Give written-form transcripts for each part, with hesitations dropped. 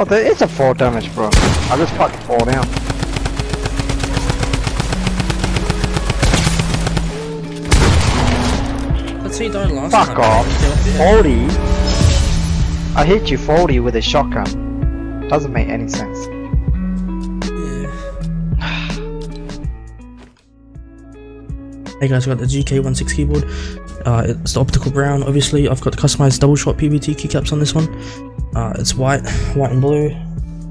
Oh, there is a 4 damage, bro. I just fucking fall down. Let's see, don't last. Fuck off. 40? I hit you 40 with a shotgun. Doesn't make any sense. Hey guys, I've got the GK61 keyboard. It's the optical brown. Obviously, I've got the customized double shot PVT keycaps on this one. It's white and blue.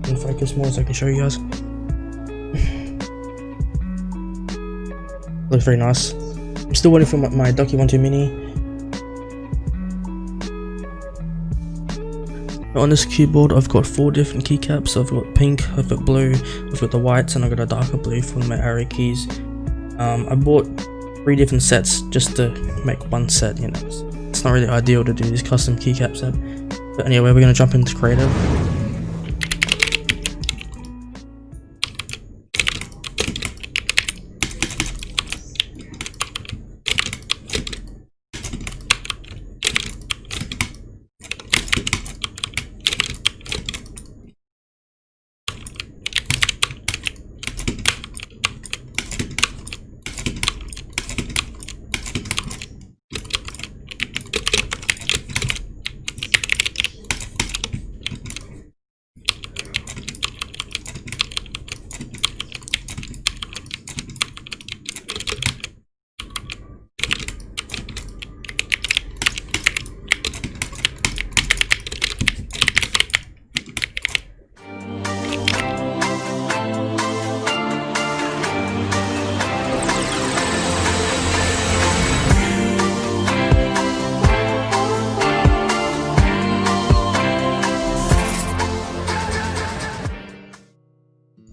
In focus more so I can show you guys. Looks very nice. I'm still waiting for my Ducky 1.2 mini. On this keyboard, I've got 4 different keycaps. I've got pink, I've got blue, I've got the whites, and I've got a darker blue for my arrow keys. I bought 3 different sets just to make one set, you know. It's not really ideal to do this custom keycap set. But anyway, we're gonna jump into creative.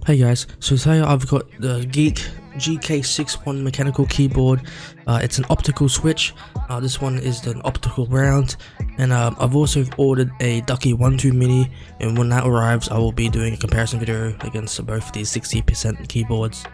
Hey guys, so today I've got the GK61 mechanical keyboard. It's an optical switch. This one is an optical round, and I've also ordered a Ducky 1.2 mini, and when that arrives I will be doing a comparison video against both of these 60% keyboards.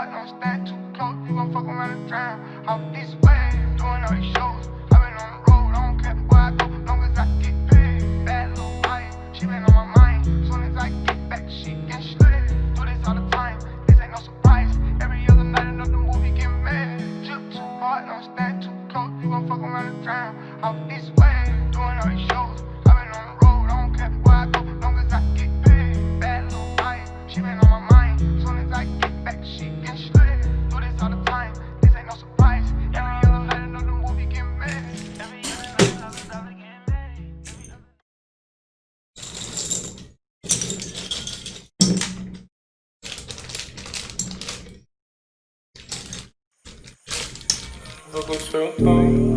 Don't stand too close, you gon' fuck around and drown. Off this way, doing all these shows. I've been on the road, I don't care where I go, long as I get paid. Bad little wife, she been on my mind. Soon as I get back, she get slid. Do this all the time, this ain't no surprise. Every other night another movie get made. Drip too hard, don't stand too close, you gon' fuck around and drown. Off this way, doing all these shows. I've been on the road, I don't care where I go, long as I get paid. Bad little wife, she been on my mind. Soon as I get back, she get slid. Do this all the time, this ain't no surprise. Every other night another movie get made. Every other night another dollar get made. Look what's so cold.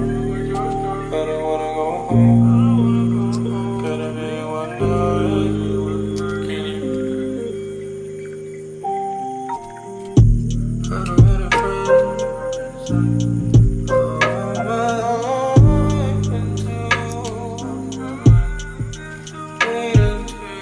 I don't wanna go home. Gotta be one night. Can you? I don't have a friend. All my life until waiting to get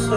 there.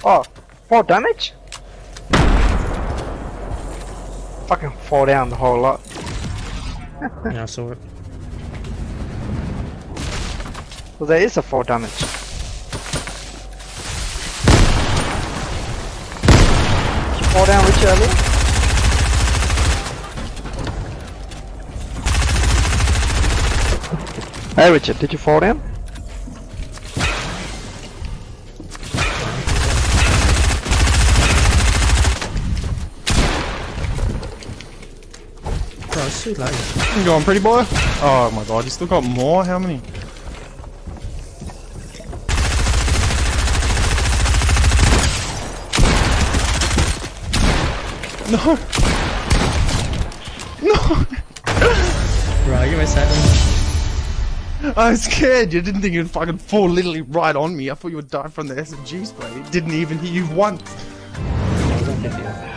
Oh, 4 damage? Fucking fall down the whole lot. Yeah, I saw it. Well, there is a 4 damage. Did you fall down Richard earlier? Hey Richard, did you fall down? Bro, it's too late. You going, pretty boy? Oh my god, you still got more? How many? No! No! Right, give me a second. I was scared. You didn't think you'd fucking fall literally right on me. I thought you would die from the SMG spray. It didn't even hit you once. I won't hit you.